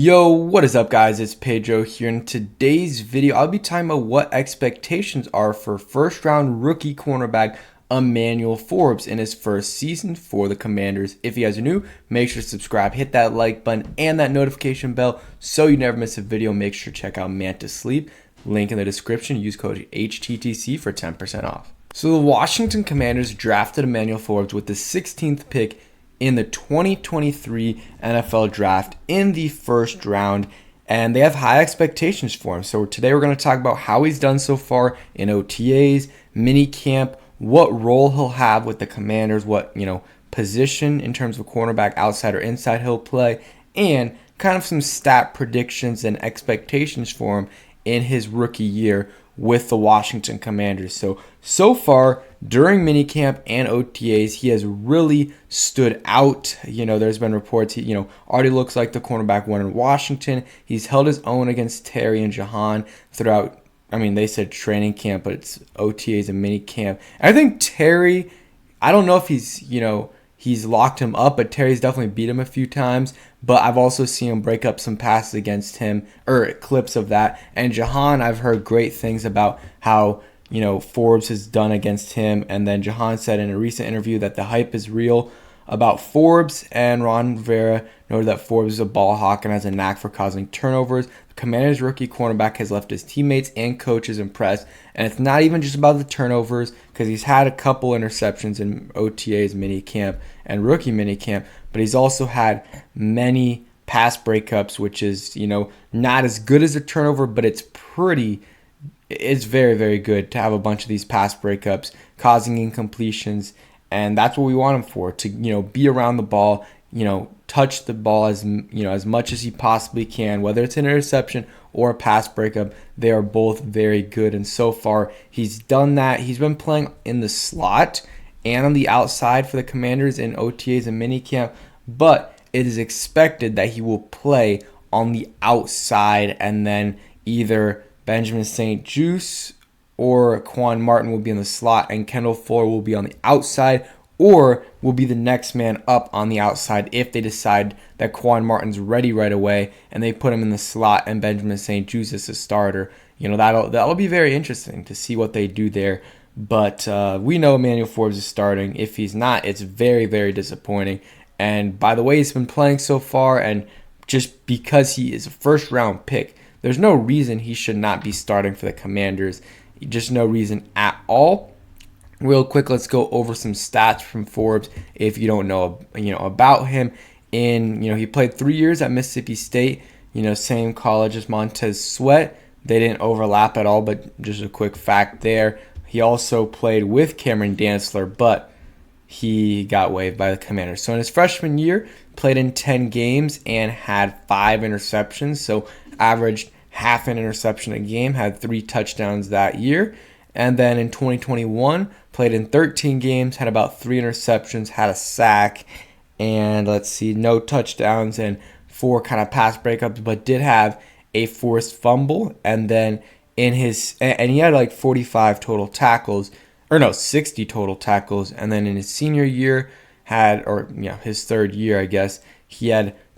Yo, what is up guys? It's Pedro here. In today's video, I'll be talking about what expectations are for first round rookie cornerback Emmanuel Forbes in his first season for the Commanders. If you guys are new, make sure to subscribe, hit that like button and that notification bell so you never miss a video. Make sure to check out Man to Sleep. Link in the description. Use code HTTC for 10% off. So the Washington Commanders drafted Emmanuel Forbes with the 16th pick in the 2023 NFL Draft in the first round, and they have high expectations for him. So today we're going to talk about how he's done so far in OTAs, mini camp, what role he'll have with the Commanders, what position in terms of cornerback, outside or inside he'll play, and kind of some stat predictions and expectations for him in his rookie year with the Washington Commanders. So far during minicamp and OTAs, he has really stood out. There's been reports he, already looks like the cornerback one in Washington. He's held his own against Terry and Jahan throughout. They said training camp, but it's OTAs and minicamp. And I think Terry, I don't know if he's locked him up, but Terry's definitely beat him a few times. But I've also seen him break up some passes against him, or clips of that. And Jahan, I've heard great things about how, Forbes has done against him. And then Jahan said in a recent interview that the hype is real about Forbes, and Ron Rivera noted that Forbes is a ball hawk and has a knack for causing turnovers. The Commanders' rookie cornerback has left his teammates and coaches impressed, and it's not even just about the turnovers, because he's had a couple interceptions in OTAs minicamp and rookie minicamp, but he's also had many pass breakups, which is not as good as a turnover, but it's very, very good to have a bunch of these pass breakups causing incompletions. And that's what we want him for, to be around the ball, touch the ball as much as he possibly can, whether it's an interception or a pass breakup. They are both very good, and so far he's done that. He's been playing in the slot and on the outside for the Commanders in OTAs and minicamp, but it is expected that he will play on the outside, and then either Benjamin St-Juste or Quan Martin will be in the slot, and Kendall Fuller will be on the outside, or will be the next man up on the outside if they decide that Quan Martin's ready right away and they put him in the slot and Benjamin St-Juste is a starter. That'll be very interesting to see what they do there. But we know Emmanuel Forbes is starting. If he's not, it's very, very disappointing. And by the way he's been playing so far, and just because he is a first round pick, there's no reason he should not be starting for the Commanders. Just no reason at all. Real quick, let's go over some stats from Forbes if you don't know about him. He played 3 years at Mississippi State, same college as Montez Sweat. They didn't overlap at all, but just a quick fact there. He also played with Cameron Dantzler, but he got waived by the Commanders. So in his freshman year, played in 10 games and had 5 interceptions, so averaged half an interception a game, had 3 touchdowns that year. And then in 2021, played in 13 games, had about 3 interceptions, had a sack, and no touchdowns and 4 kind of pass breakups, but did have a forced fumble. And then he had like 45 total tackles, 60 total tackles. And then in his senior year, his third year, I guess, he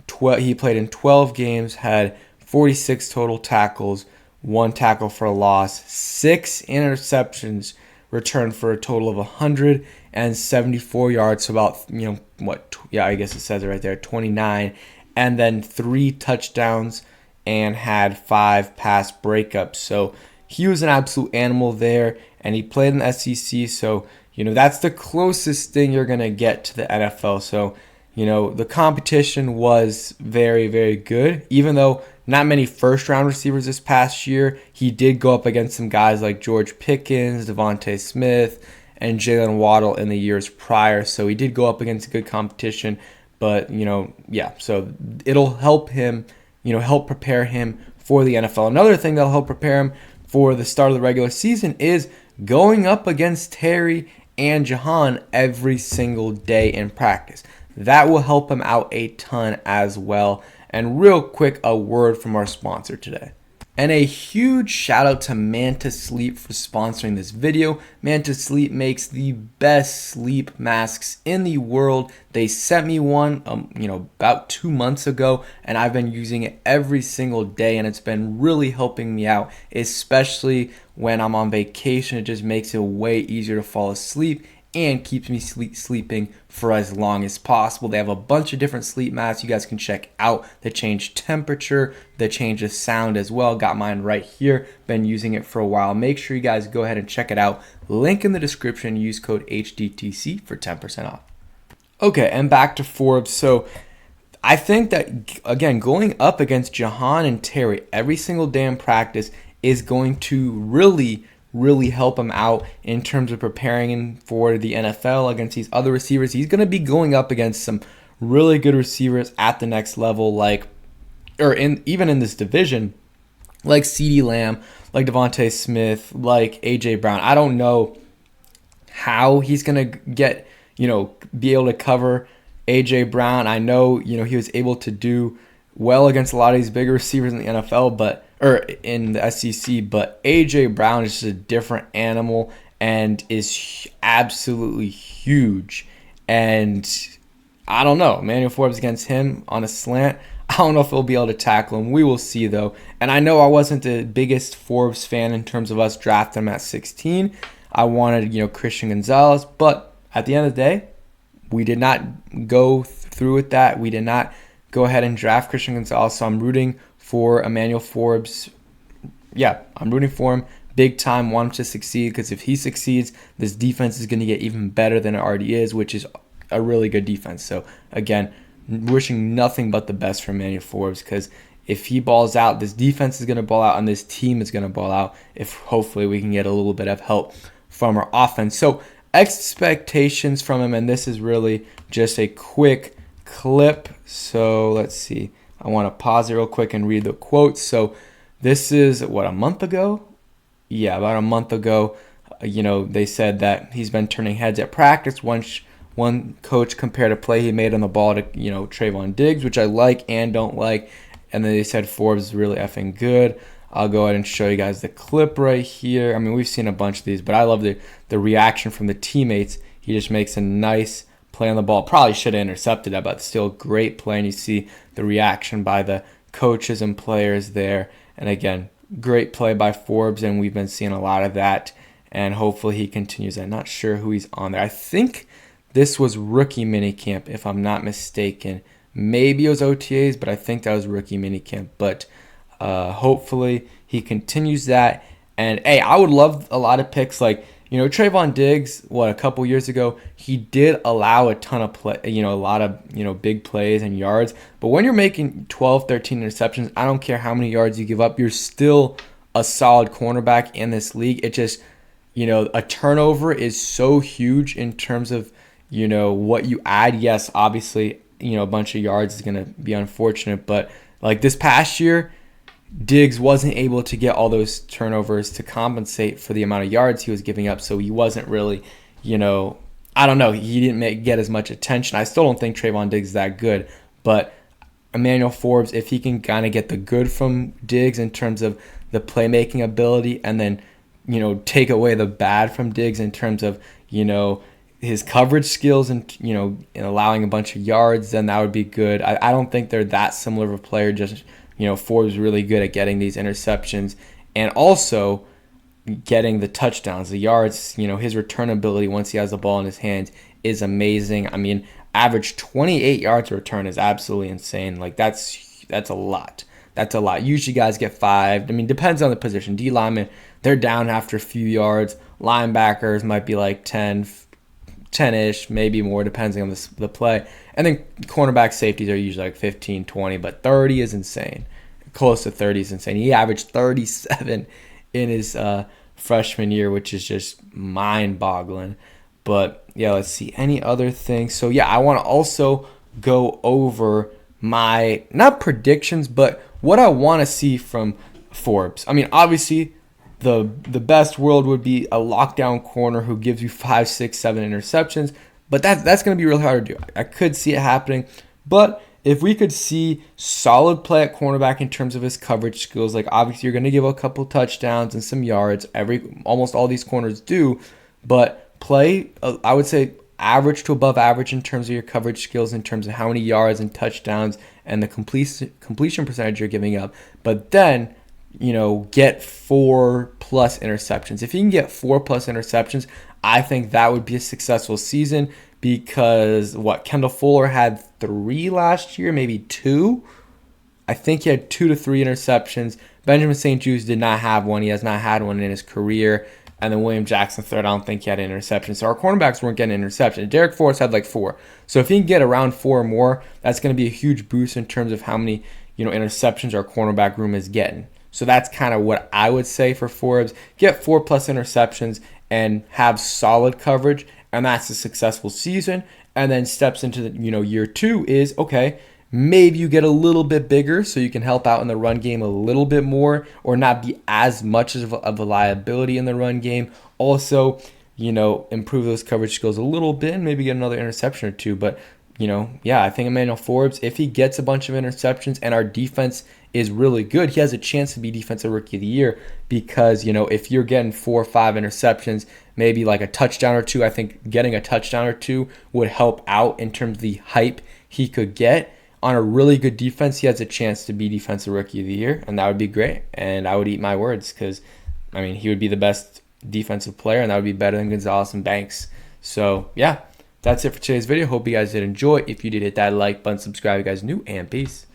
played in 12 games, had 46 total tackles, 1 tackle for a loss, 6 interceptions, returned for a total of 174 yards. So about, I guess it says it right there, 29. And then 3 touchdowns and had 5 pass breakups. So he was an absolute animal there, and he played in the SEC. So, that's the closest thing you're going to get to the NFL. So, the competition was very, very good. Even though not many first-round receivers this past year, he did go up against some guys like George Pickens, Devontae Smith, and Jalen Waddle in the years prior. So he did go up against good competition. But, so it'll help him, help prepare him for the NFL. Another thing that'll help prepare him for the start of the regular season is going up against Terry and Jahan every single day in practice. That will help him out a ton as well. And real quick, a word from our sponsor today. And a huge shout out to Manta Sleep for sponsoring this video. Manta Sleep makes the best sleep masks in the world. They sent me one, about 2 months ago, and I've been using it every single day, and it's been really helping me out, especially when I'm on vacation. It just makes it way easier to fall asleep and keeps me sleeping for as long as possible. They have a bunch of different sleep masks you guys can check out that change temperature, that change the sound as well. Got mine right here. Been using it for a while. Make sure you guys go ahead and check it out. Link in the description. Use code HDTC for 10% off. Okay, and back to Forbes. So I think that, again, going up against Jahan and Terry every single day in practice is going to really help him out in terms of preparing him for the NFL against these other receivers. He's going to be going up against some really good receivers at the next level, even in this division, like CeeDee Lamb, like Devontae Smith, like AJ Brown. I don't know how he's going to be able to cover AJ Brown. I know, he was able to do well against a lot of these bigger receivers in the NFL, or in the SEC, but AJ Brown is just a different animal and is absolutely huge. And I don't know, Emmanuel Forbes against him on a slant, I don't know if he'll be able to tackle him. We will see, though. And I know I wasn't the biggest Forbes fan in terms of us drafting him at 16. I wanted, Christian Gonzalez, but at the end of the day, we did not go through with that. We did not go ahead and draft Christian Gonzalez, so I'm rooting for Emmanuel Forbes. Yeah, I'm rooting for him big time. Want him to succeed, because if he succeeds, this defense is going to get even better than it already is, which is a really good defense. So again, wishing nothing but the best for Emmanuel Forbes, because if he balls out, this defense is going to ball out and this team is going to ball out, if hopefully we can get a little bit of help from our offense. So expectations from him, and this is really just a quick clip. So let's see. I want to pause it real quick and read the quotes. So this is, a month ago? Yeah, about a month ago. They said that he's been turning heads at practice. One coach compared a play he made on the ball to, Trayvon Diggs, which I like and don't like. And then they said Forbes is really effing good. I'll go ahead and show you guys the clip right here. I mean, we've seen a bunch of these, but I love the reaction from the teammates. He just makes a nice play on the ball. Probably should have intercepted that, but still great play. And you see the reaction by the coaches and players there. And again, great play by Forbes, and we've been seeing a lot of that. And hopefully he continues. I'm not sure who he's on there. I think this was rookie minicamp, if I'm not mistaken. Maybe it was OTAs, but I think that was rookie minicamp. But hopefully he continues that. And hey, I would love a lot of picks like, Trayvon Diggs, a couple years ago, he did allow a ton of play, a lot of, big plays and yards. But when you're making 12, 13 interceptions, I don't care how many yards you give up, you're still a solid cornerback in this league. It just, a turnover is so huge in terms of, what you add. Yes, obviously, a bunch of yards is going to be unfortunate. But like this past year, Diggs wasn't able to get all those turnovers to compensate for the amount of yards he was giving up, so he wasn't really, I don't know, he didn't get as much attention. I still don't think Trayvon Diggs is that good, but Emmanuel Forbes, if he can kind of get the good from Diggs in terms of the playmaking ability, and then, take away the bad from Diggs in terms of, his coverage skills and, and allowing a bunch of yards, then that would be good. I don't think they're that similar of a player, just Forbes is really good at getting these interceptions and also getting the touchdowns, the yards. His return ability once he has the ball in his hands is amazing. I mean, average 28 yards a return is absolutely insane. Like that's a lot. That's a lot. Usually guys get 5. I mean, depends on the position. D linemen, they're down after a few yards. Linebackers might be like 10-ish, maybe more, depending on the play. And then cornerback safeties are usually like 15, 20, but 30 is insane. Close to 30 is insane. He averaged 37 in his freshman year, which is just mind-boggling. But, yeah, let's see. Any other things? So, yeah, I want to also go over my, not predictions, but what I want to see from Forbes. I mean, obviously, the best world would be a lockdown corner who gives you 5, 6, 7 interceptions. But that's going to be really hard to do. I could see it happening. But if we could see solid play at cornerback in terms of his coverage skills, like obviously you're going to give a couple touchdowns and some yards. Almost all these corners do, but play, I would say, average to above average in terms of your coverage skills, in terms of how many yards and touchdowns and the completion percentage you're giving up. But then, get 4+ interceptions. If you can get 4+ interceptions, I think that would be a successful season, because Kendall Fuller had 3 last year, maybe 2. I think he had 2 to 3 interceptions. Benjamin St. Juste did not have one. He has not had one in his career. And then William Jackson III, I don't think he had an interception. So our cornerbacks weren't getting interceptions. Derek Forrest had like 4. So if he can get around 4 or more, that's going to be a huge boost in terms of how many interceptions our cornerback room is getting. So that's kind of what I would say for Forbes. Get 4+ interceptions and have solid coverage, and that's a successful season. And then steps into year 2 is, okay, maybe you get a little bit bigger so you can help out in the run game a little bit more, or not be as much of a liability in the run game. Also, improve those coverage skills a little bit and maybe get another interception or 2. But, I think Emmanuel Forbes, if he gets a bunch of interceptions and our defense is really good, he has a chance to be Defensive Rookie of the Year, because, if you're getting 4 or 5 interceptions, maybe like a touchdown or 2, I think getting a touchdown or 2 would help out in terms of the hype he could get. On a really good defense, he has a chance to be Defensive Rookie of the Year, and that would be great. And I would eat my words, because, he would be the best defensive player, and that would be better than Gonzalez and Banks. So, yeah, that's it for today's video. Hope you guys did enjoy. If you did, hit that like button, subscribe if you guys are new, and peace.